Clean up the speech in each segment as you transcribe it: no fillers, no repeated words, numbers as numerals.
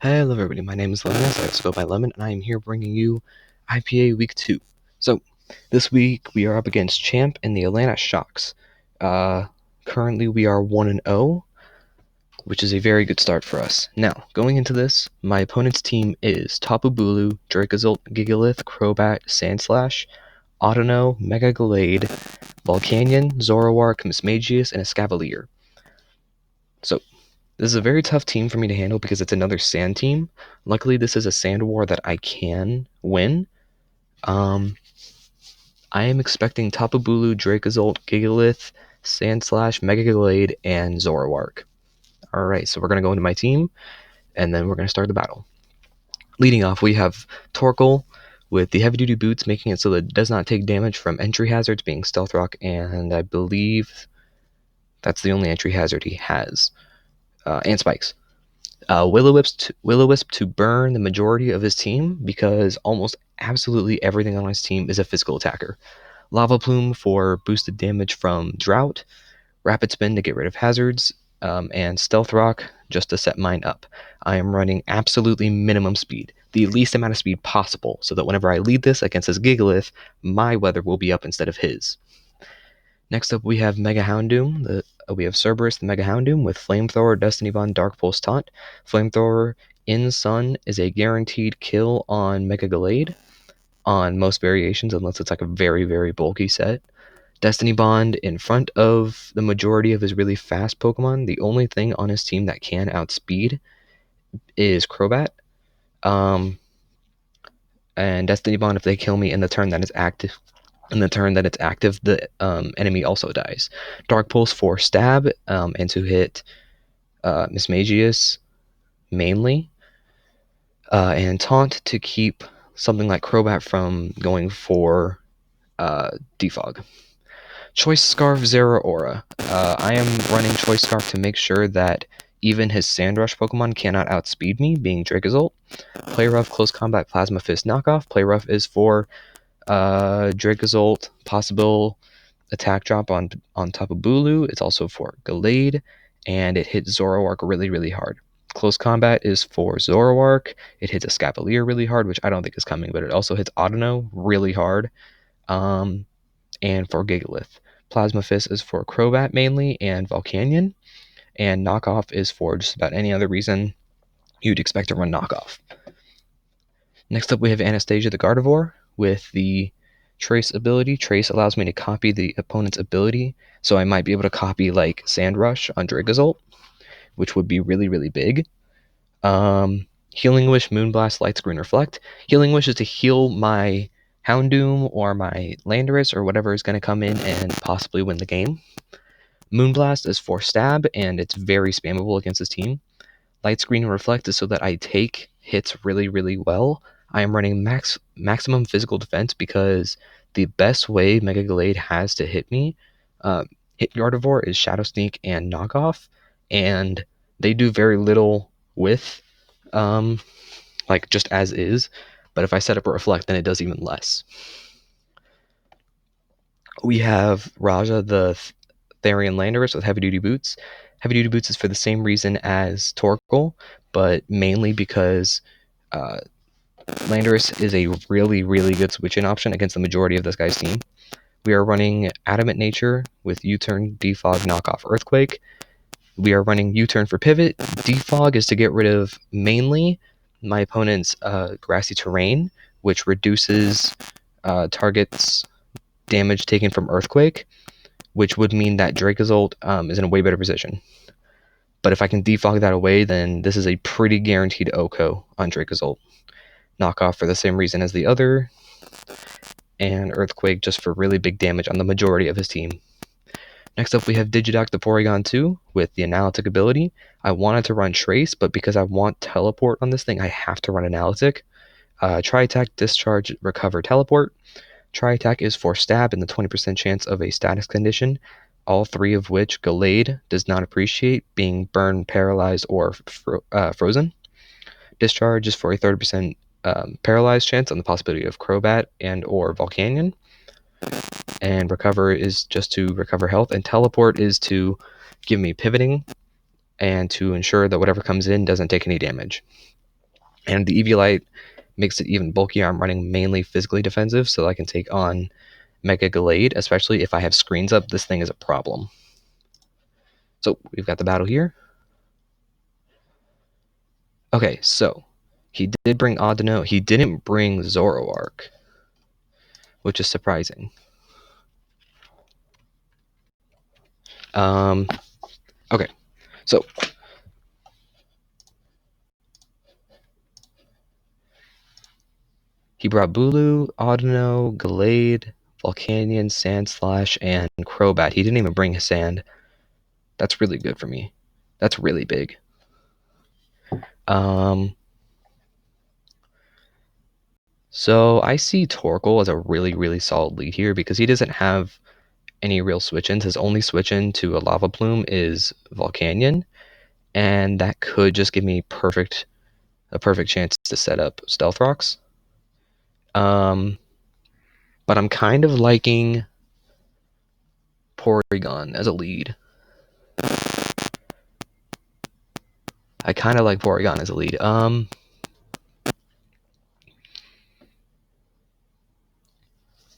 Hello everybody, my name is Lemon, I also go by Lemon, and I am here bringing you IPA Week 2. So, this week we are up against Champ and the Atlanta Shocks. Currently we are 1-0, which is a very good start for us. Now, going into this, my opponent's team is Tapu Bulu, Dracozolt, Gigalith, Crobat, Sandslash, Autono, Mega Gallade, Volcanion, Zoroark, Mismagius, and Escavalier. So, this is a very tough team for me to handle because it's another sand team. Luckily, this is a sand war that I can win. I am expecting Tapu Bulu, Dracozolt, Gigalith, Sandslash, Mega Gallade, and Zoroark. Alright, so we're going to go into my team, and then we're going to start the battle. Leading off, we have Torkoal with the heavy-duty boots, making it so that it does not take damage from entry hazards, being Stealth Rock, and I believe that's the only entry hazard he has. And Spikes. Will-O-Wisp to burn the majority of his team because almost absolutely everything on his team is a physical attacker. Lava Plume for boosted damage from Drought, Rapid Spin to get rid of hazards, and Stealth Rock just to set mine up. I am running absolutely minimum speed, the least amount of speed possible, so that whenever I lead this against his Gigalith, my weather will be up instead of his. Next up, we have Mega Houndoom. We have Cerberus, the Mega Houndoom, with Flamethrower, Destiny Bond, Dark Pulse Taunt. Flamethrower in Sun is a guaranteed kill on Mega Gallade on most variations, unless it's like a very, very bulky set. Destiny Bond in front of the majority of his really fast Pokemon. The only thing on his team that can outspeed is Crobat. And Destiny Bond, if they kill me in the turn that is active, the enemy also dies. Dark Pulse for stab, and to hit Mismagius mainly, and Taunt to keep something like Crobat from going for Defog. Choice Scarf, Zeraora. I am running Choice Scarf to make sure that even his Sandrush Pokemon cannot outspeed me, being Dracozolt. Play Rough, Close Combat, Plasma Fist knockoff. Play Rough is for Dracozolt, possible attack drop on Tapu Bulu. It's also for Gallade, and it hits Zoroark really, really hard. Close Combat is for Zoroark. It hits Escavalier really hard, which I don't think is coming, but it also hits Autono really hard, and for Gigalith. Plasma Fist is for Crobat mainly, and Volcanion, and Knockoff is for just about any other reason you'd expect to run Knockoff. Next up, we have Anastasia the Gardevoir with the Trace ability. Trace allows me to copy the opponent's ability, so I might be able to copy like Sandrush on Dracozolt, which would be really, really big. Healing Wish, Moonblast, Light Screen, Reflect. Healing Wish is to heal my Houndoom or my Landorus or whatever is going to come in and possibly win the game. Moonblast is for stab, and it's very spammable against his team. Light Screen and Reflect is so that I take hits really, really well. I am running maximum physical defense because the best way Mega Gallade has to hit me, hit Gardevoir, is Shadow Sneak and Knockoff, and they do very little with, like, just as is, but if I set up a Reflect, then it does even less. We have Raja the Therian Landorus with Heavy Duty Boots. Heavy Duty Boots is for the same reason as Torkoal, but mainly because Landorus is a really, really good switch-in option against the majority of this guy's team. We are running Adamant Nature with U-Turn, Defog, Knockoff, Earthquake. We are running U-Turn for Pivot. Defog is to get rid of mainly my opponent's Grassy Terrain, which reduces target's damage taken from Earthquake, which would mean that Dracozolt is in a way better position. But if I can defog that away, then this is a pretty guaranteed OHKO on Dracozolt. Knockoff for the same reason as the other, and Earthquake just for really big damage on the majority of his team. Next up, we have Digidock the Porygon 2 with the Analytic ability. I wanted to run Trace, but because I want Teleport on this thing, I have to run Analytic. Tri-Attack, Discharge, Recover, Teleport. Tri-Attack is for stab and the 20% chance of a status condition, all three of which Gallade does not appreciate, being burned, paralyzed, or frozen. Discharge is for a 30% paralyzed chance on the possibility of Crobat and or Volcanion. And Recover is just to recover health, and Teleport is to give me pivoting and to ensure that whatever comes in doesn't take any damage. And the Eviolite makes it even bulkier. I'm running mainly physically defensive so that I can take on Mega Gallade, especially if I have screens up. This thing is a problem. So we've got the battle here. Okay, so he did bring Audino. He didn't bring Zoroark, which is surprising. Okay, so he brought Bulu, Audino, Gallade, Volcanion, Sandslash, and Crobat. He didn't even bring his Sand. That's really good for me. That's really big. So I see Torkoal as a really, really solid lead here because he doesn't have any real switch-ins. His only switch-in to a Lava Plume is Volcanion, and that could just give me a perfect chance to set up Stealth Rocks. But I'm kind of liking Porygon as a lead. I kind of like Porygon as a lead.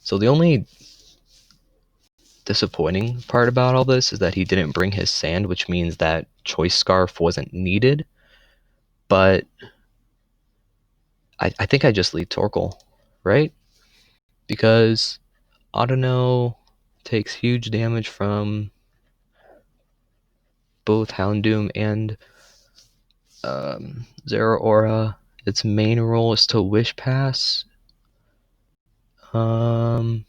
So the only disappointing part about all this is that he didn't bring his Sand, which means that Choice Scarf wasn't needed. But I think I just lead Torkoal, right? Because Audino takes huge damage from both Houndoom and Zeraora. Its main role is to Wish Pass. I'm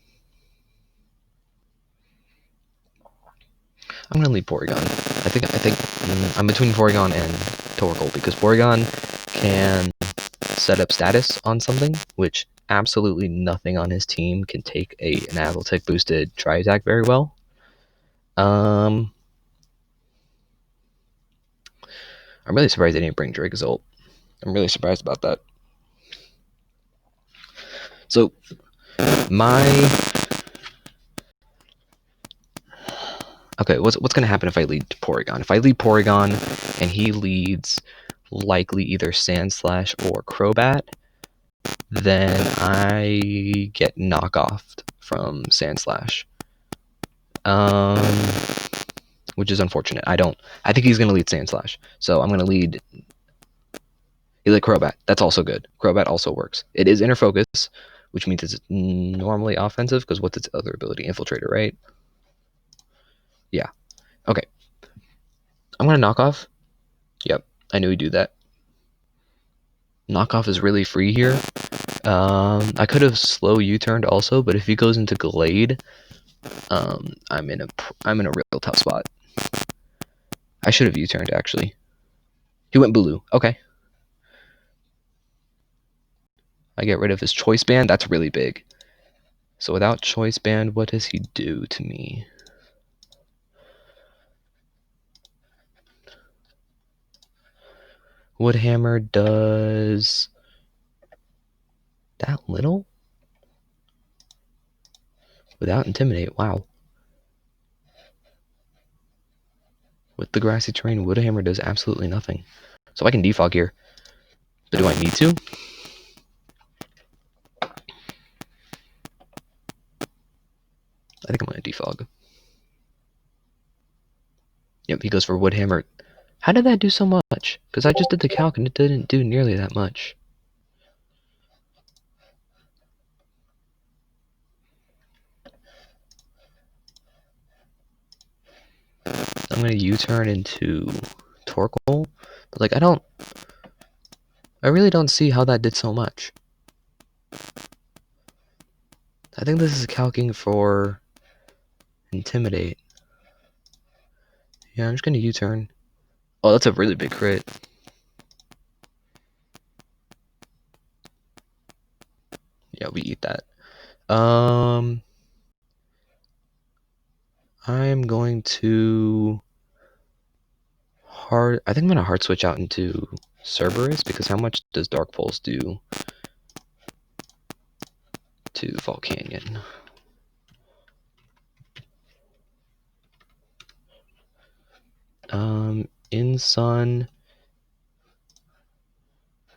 gonna leave Porygon. I think I'm between Porygon and Torkoal because Porygon can set up status on something, which absolutely nothing on his team can take an Avaltic boosted Tri-Attack very well. I'm really surprised they didn't bring Dracozolt. I'm really surprised about that. So okay, what's gonna happen if I lead Porygon? If I lead Porygon and he leads likely either Sandslash or Crobat, then I get knockoffed from Sandslash. Which is unfortunate. I think he's gonna lead Sandslash. So I'm gonna lead Crobat. That's also good. Crobat also works. It is Inner Focus, which means it's normally offensive, because what's its other ability? Infiltrator, right? Yeah. Okay. I'm gonna knock off. Yep, I knew he'd do that. Knockoff is really free here. I could have slow U-turned also, but if he goes into Glade, I'm in a real tough spot. I should have U-turned actually. He went Bulu. Okay. I get rid of his Choice Band. That's really big. So without Choice Band, what does he do to me? Woodhammer does that little? Without Intimidate, wow. With the grassy terrain, Woodhammer does absolutely nothing. So I can defog here. But do I need to? I think I'm going to defog. Yep, he goes for Woodhammer. How did that do so much? Because I just did the calc and it didn't do nearly that much. I'm going to U-turn into Torkoal. But like, I really don't see how that did so much. I think this is calcing for Intimidate. Yeah, I'm just going to U-turn. Oh, that's a really big crit. Yeah, we eat that. I'm going to I think I'm going to hard switch out into Cerberus, because how much does Dark Pulse do to Volcanion? In Sun,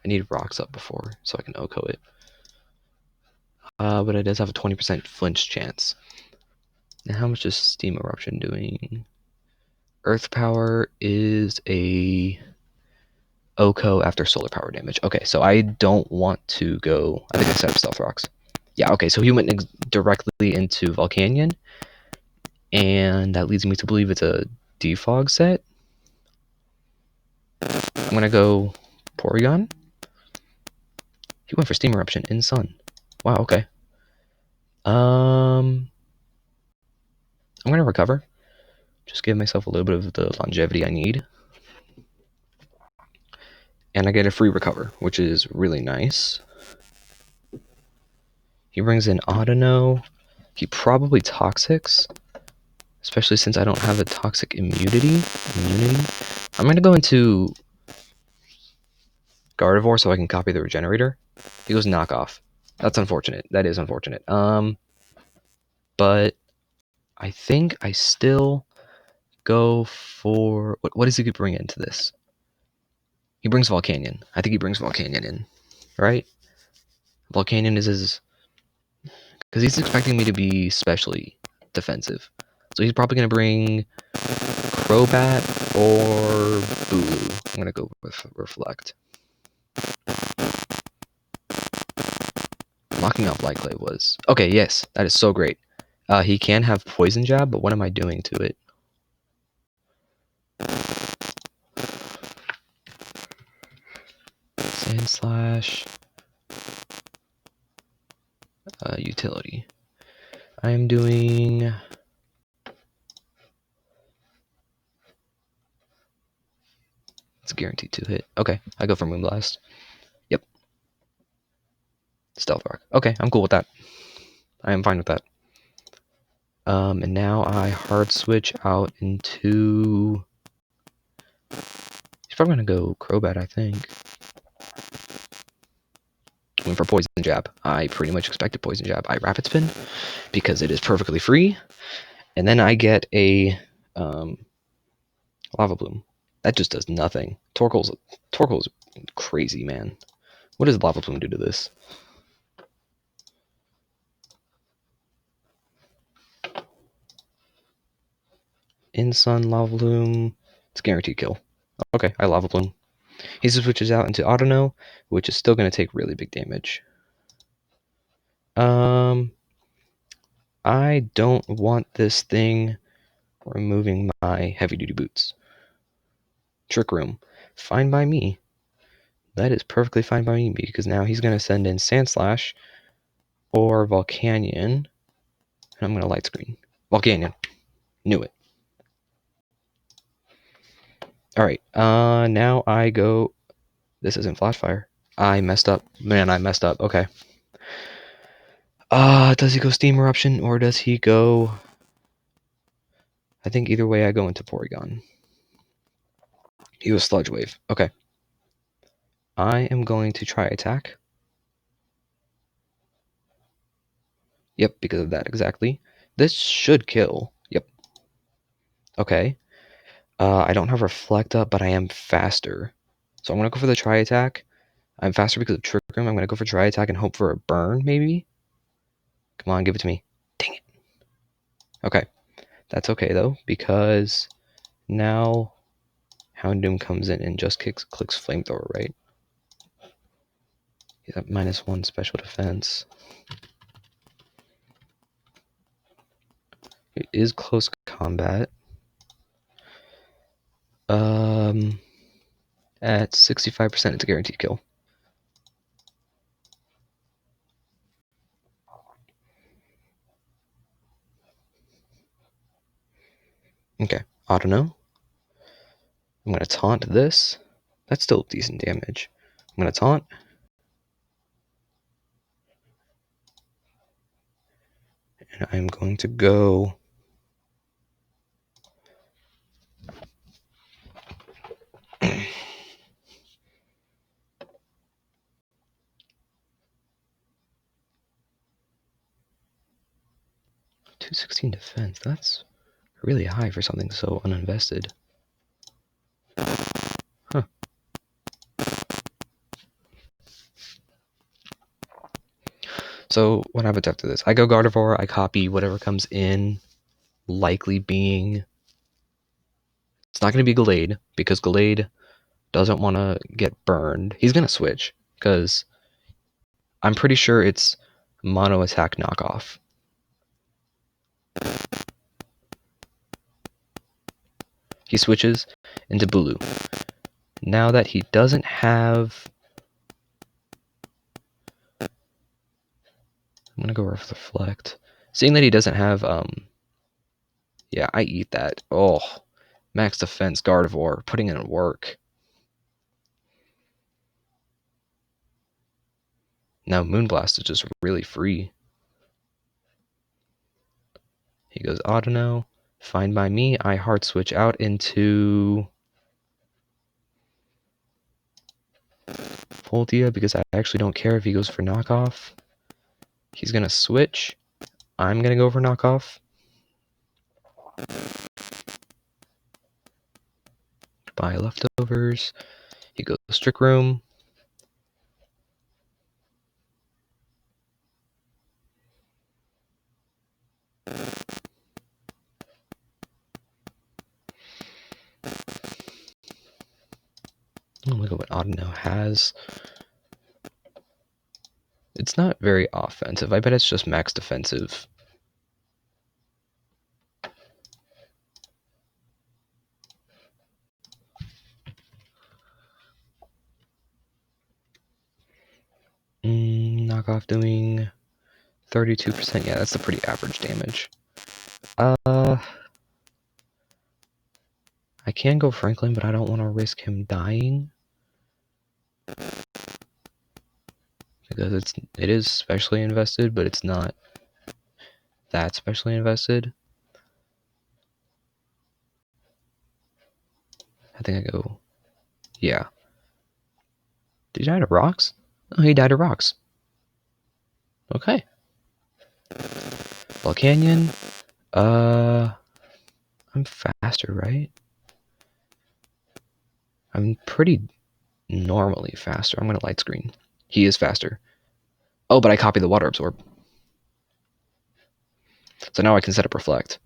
I need rocks up before so I can OHKO it. But it does have a 20% flinch chance. Now, how much is Steam Eruption doing? Earth Power is a OHKO after solar power damage. Okay, so I don't want to go... I think I set up Stealth Rocks. Yeah, okay, so he went directly into Volcanion, and that leads me to believe it's a defog set. I'm gonna go Porygon. He went for Steam Eruption in Sun. Wow, okay. I'm gonna recover. Just give myself a little bit of the longevity I need. And I get a free recover, which is really nice. He brings in Audino. He probably Toxics, especially since I don't have a Toxic immunity. I'm gonna go into Gardevoir so I can copy the Regenerator. He goes Knockoff. That's unfortunate. That is unfortunate. But I think I still go for... What does he bring into this? He brings Volcanion. I think he brings Volcanion in, right? Volcanion is his... Because he's expecting me to be specially defensive. So he's probably going to bring Crobat or Bulu. I'm going to go with Reflect. Locking off Light Clay was... Okay, yes, that is so great. He can have Poison Jab, but what am I doing to it? Sand Slash. Utility. I am doing... It's guaranteed to hit. Okay, I go for Moonblast. Yep. Stealth Rock. Okay, I'm cool with that. I am fine with that. And now I hard switch out into... He's probably going to go Crobat, I think. Went for Poison Jab. I pretty much expected Poison Jab. I Rapid Spin because it is perfectly free. And then I get a Lava Bloom. That just does nothing. Torkoal's crazy, man. What does Lava Plume do to this? In Sun, Lava Plume. It's guaranteed kill. Okay, I Lava Plume. He switches out into Audino, which is still going to take really big damage. I don't want this thing removing my heavy-duty boots. Trick Room. Fine by me. That is perfectly fine by me, because now he's going to send in Sandslash or Volcanion. And I'm going to Light Screen. Volcanion. Knew it. Alright, now I go... This isn't Flash Fire. I messed up. Man, I messed up. Okay. Does he go Steam Eruption, or does he go... I think either way I go into Porygon. He was Sludge Wave. Okay. I am going to try attack. Yep, because of that, exactly. This should kill. Yep. Okay. I don't have Reflect up, but I am faster. So I'm going to go for the Tri Attack. I'm faster because of Trick Room. I'm going to go for Tri Attack and hope for a burn, maybe? Come on, give it to me. Dang it. Okay. That's okay, though, because now Houndoom comes in and just clicks Flamethrower, right? He's at -1 special defense. It is close combat. At 65%, it's a guaranteed kill. Okay, Audino. I'm going to taunt this. That's still decent damage. I'm going to taunt. And I'm going to go... .216 defense. That's really high for something so uninvested. Huh. So what happens after this? I go Gardevoir, I copy whatever comes in, likely being... It's not going to be Gallade, because Gallade doesn't want to get burned. He's going to switch, because I'm pretty sure it's Mono Attack knockoff. He switches into Bulu. Now that he doesn't have... I'm going to go Reflect. Seeing that he doesn't have... Yeah, I eat that. Oh, max defense Gardevoir, putting in work. Now Moonblast is just really free. He goes Audino. Fine by me. I hard switch out into Voltia because I actually don't care if he goes for knockoff. He's going to switch. I'm going to go for knockoff. Buy leftovers. He goes Strict Room. Look at what Audino has. It's not very offensive. I bet it's just max defensive. Knockoff doing 32%. Yeah, that's a pretty average damage. I can go Franklin, but I don't want to risk him dying. Because it is specially invested, but it's not that specially invested. I think I go... Yeah. Did he die to rocks? Oh, he died to rocks. Okay. Volcanion. I'm faster, right? I'm pretty normally faster. I'm going to light screen. He is faster. Oh, but I copy the water absorb. So now I can set up reflect.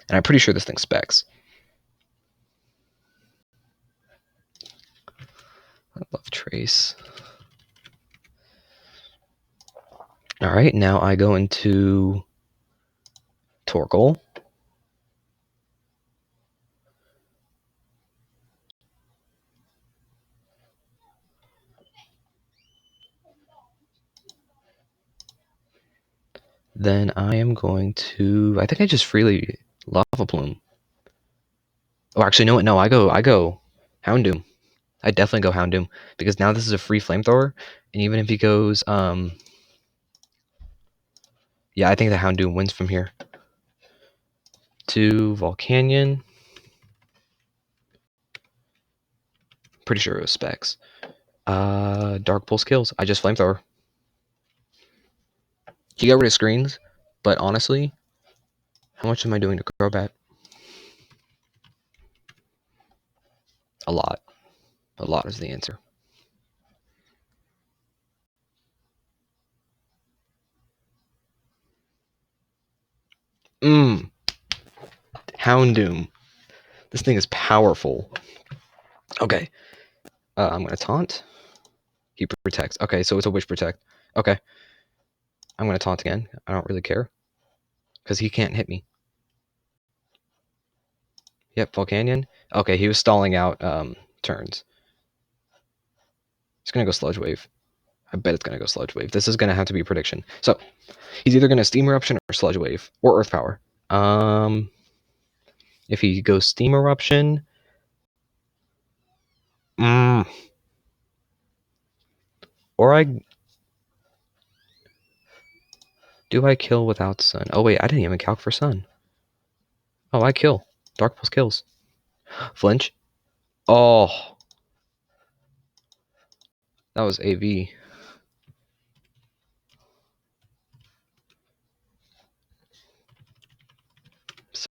And I'm pretty sure this thing specs. I love trace. Alright, now I go into Torkoal. Then I am going to... I think I just freely Lava Plume. Oh, actually, no, I go Houndoom. I definitely go Houndoom, because now this is a free flamethrower, and even if he goes, yeah, I think the Houndoom wins from here. To Volcanion. Pretty sure it was specs. Dark Pulse kills. I just flamethrower. He got rid of screens, but honestly, how much am I doing to Crobat? A lot. A lot is the answer. Houndoom. This thing is powerful. Okay. I'm going to taunt. He protects. Okay, so it's a Wish Protect. Okay. I'm going to taunt again. I don't really care. Because he can't hit me. Yep, Volcanion. Okay, he was stalling out turns. He's going to go Sludge Wave. I bet it's going to go Sludge Wave. This is going to have to be a prediction. So, he's either going to Steam Eruption or Sludge Wave. Or Earth Power. If he goes Steam Eruption... Or I... Do I kill without Sun? Oh wait, I didn't even calc for Sun. Oh, I kill. Dark Pulse kills. Flinch. Oh. That was AV.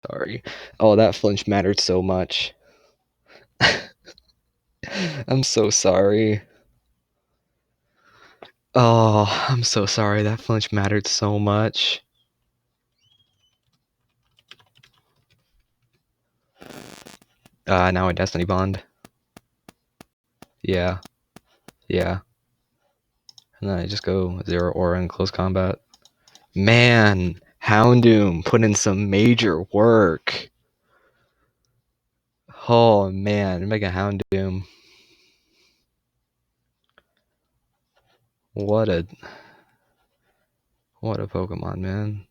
Sorry. Oh, that flinch mattered so much. I'm so sorry. Oh, I'm so sorry. That flinch mattered so much. Now a Destiny Bond. Yeah. Yeah. And then I just go 0 aura in close combat. Man, Houndoom put in some major work. Oh man, Mega Houndoom. What a Pokemon, man.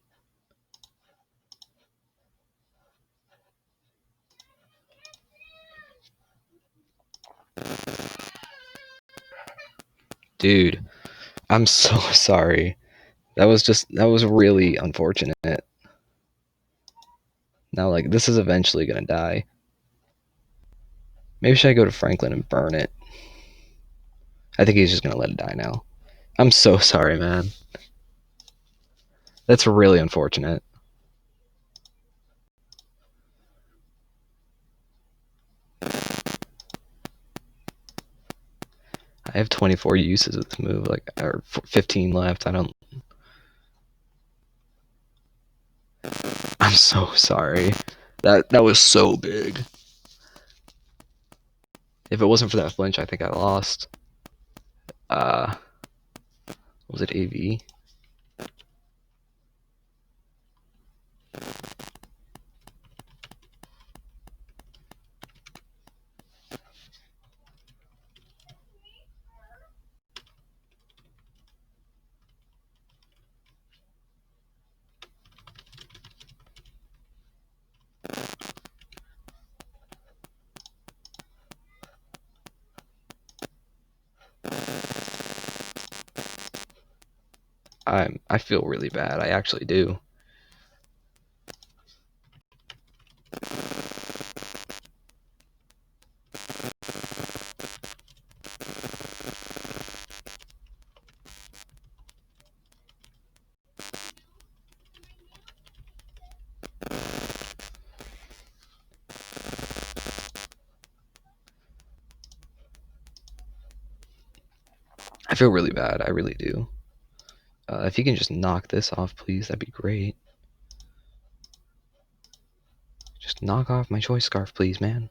Dude, I'm so sorry. That was really unfortunate. Now, like, this is eventually gonna die. Maybe should I go to Franklin and burn it? I think he's just gonna let it die now. I'm so sorry, man. That's really unfortunate. I have 24 uses of this move, like, or 15 left. I'm so sorry. That was so big. If it wasn't for that flinch, I think I lost. Was it AV? I feel really bad. I actually do. I feel really bad. I really do. If you can just knock this off, please, that'd be great. Just knock off my choice scarf, please, man.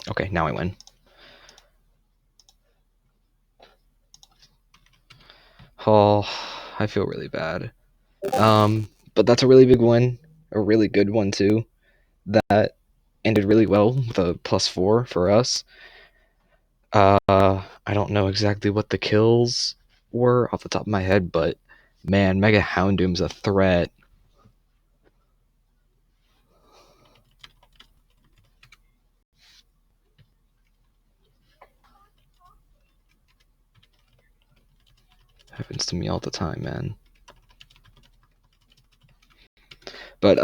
Okay, now I win. Oh, I feel really bad. But that's a really big one, a really good one too. That ended really well with a +4 for us. I don't know exactly what the kills were off the top of my head, but man, Mega Houndoom's a threat. Happens to me all the time, man. But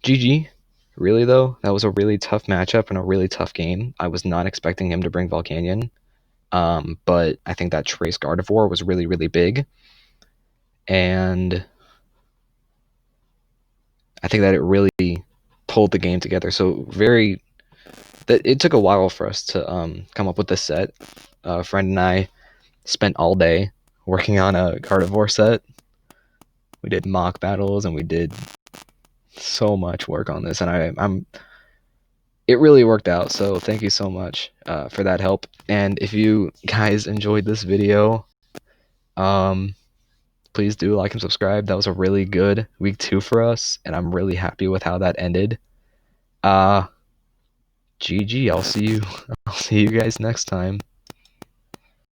GG. Really though, that was a really tough matchup and a really tough game. I was not expecting him to bring Volcanion. But I think that Trace Gardevoir was really, really big. And I think that it really pulled the game together. So it took a while for us to come up with this set. A friend and I spent all day working on a Gardevoir set. We did mock battles and we did so much work on this, and it really worked out. So thank you so much for that help. And if you guys enjoyed this video, please do like and subscribe. That was a really good week 2 for us, and I'm really happy with how that ended. GG. I'll see you guys next time.